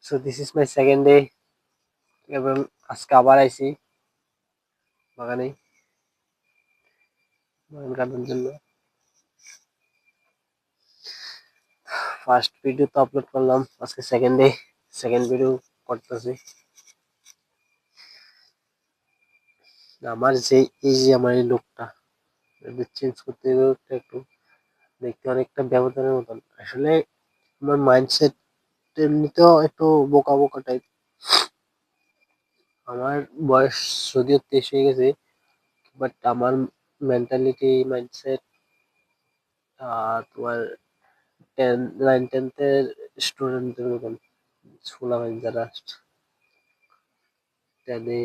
So this is my second day এবং আজকে আবার আইছি বাগানে বাগান কাটার জন্য। ফার্স্ট ভিডিও তো আপলোড করলাম, আজকে সেকেন্ড ডে, সেকেন্ড ভিডিও করতেছি। আমার যে এই যে আমার এই লোকটা চেঞ্জ করতে হবে একটু, দেখতে অনেকটা ব্যবধানের মতন। আসলে আমার মাইন্ডসেট এমনিতেও একটু বোকা বোকা টাইপ। আমার বয়স যদিও 23 হয়ে গেছে, বাট আমার মেন্টালিটি মাইন্ডসেট তোমার 9-10 স্টুডেন্টদের মতন। ফুলাফাইন যারা 10-এ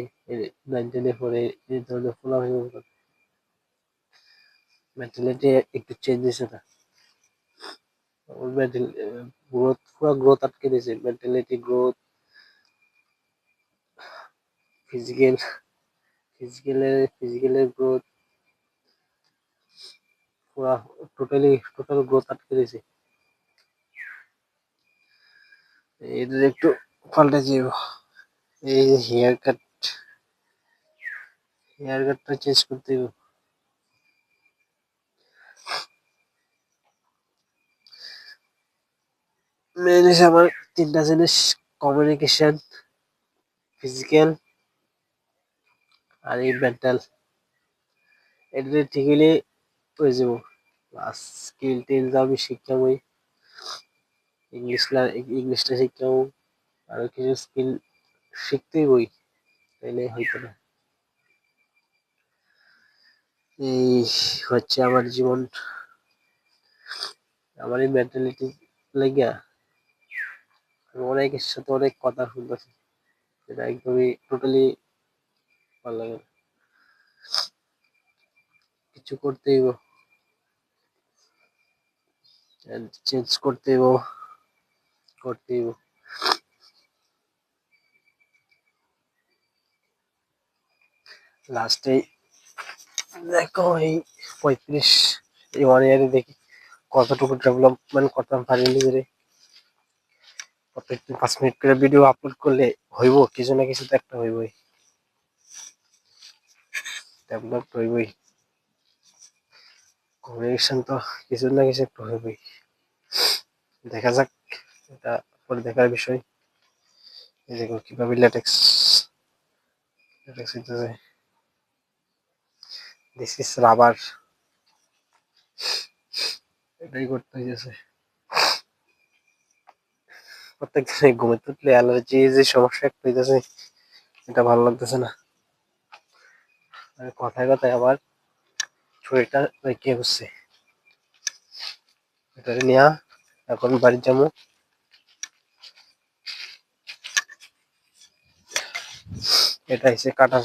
9-10-এ পড়ে এই ধরনের ফুলাফাইনের মতন মেন্টালিটি একটু চেঞ্জ হয়েছে না। গ্রোথ, পুরো গ্রোথ আটকে দিয়েছে, মেন্টালিটি গ্রোথ, ফিজিক্যালের গ্রোথ, পুরা টোটাল গ্রোথ আটকে দিয়েছে। এদের একটু পাল্টে যাবো। এই হেয়ার কাটটা চেঞ্জ করতে হবে। মেন হচ্ছে আমার 3টা জিনিস: কমিউনিকেশন, ফিজিক্যাল আর এই মেন্টাল। এটা ঠিক হলে হয়ে যাবো। প্লাস স্কিল টিল আমি শিখাবই, ইংলিশটা শিখাবো, আরো কিছু স্কিল শিখতেই বই, তাইলে হইতো না। এই হচ্ছে আমার জীবন। আমার এই মেন্টালিটি লাগিয়া অনেকের সাথে অনেক কথা শুনতেছি, যেটা একদমই টোটালি ভালো লাগে না। কিছু করতে হইব, চেঞ্জ করতে হইব। লাস্টে দেখো এই 35 এই 1 ইয়ারে দেখি কতটুকু ডেভেলপমেন্ট করতে পারি নিজেরে। প্রত্যেকদিন 5 মিনিট করে ভিডিও আপলোড করলে হইব, কিছু না কিছু তো একটা হইবই, ডেভেলপ হইবই। কমিউনিকেশন তো কিছু না কিছু একটু হইবই। দেখা যাক, এটা পরে দেখার বিষয়। এই দেখো কিভাবে ল্যাটেক্স হইতেছে। দিস ইজ রাবার, এটাই করতে হইতেছে। প্রত্যেকদিন ঘুমাতে উঠলে অ্যালার্জি যে সমস্যা একটা হইতেছে, এটা ভালো লাগতেছে না। কথায় কথায় আবার শরীরটা রেখে হচ্ছে, এটা নিয়ে এখন বাড়ি যাবো। এটা হচ্ছে কাটার।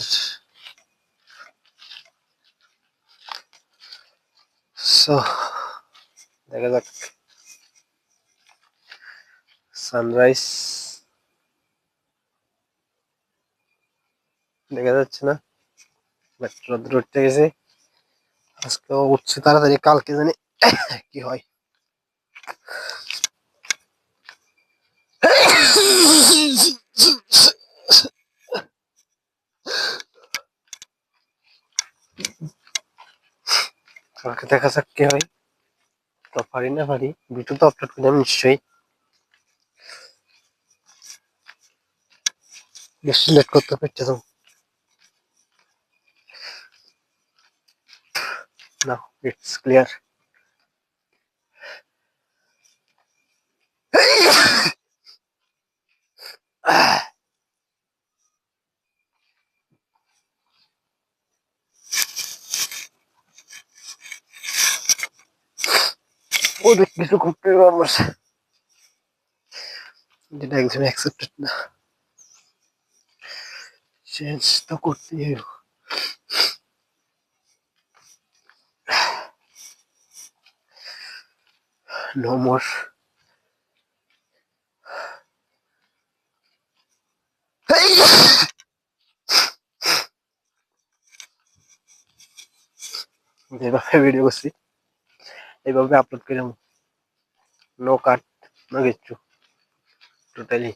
সো দেখা যাক। সানরাইজ দেখা যাচ্ছে না, বাট রোদ্র উঠতে গেছে। আজকে উঠছে তাড়াতাড়ি, কালকে জানি কি হয়। কালকে দেখা যাক কি হয়। তো পারি না পারি, ভিডিও তো আপলোড করলাম নিশ্চয়ই, বেশি লেট করতে পারছে তো। Now it's clear. অনেক কিছু করতে হবে আমার, যেটা একদম অ্যাকসেপ্টেড না। চেঞ্জ তো করতেই হবে। No more. যেভাবে ভিডিও করছি এইভাবে আপলোড করলাম, নো কাট, নো কিচ্ছু, টোটালি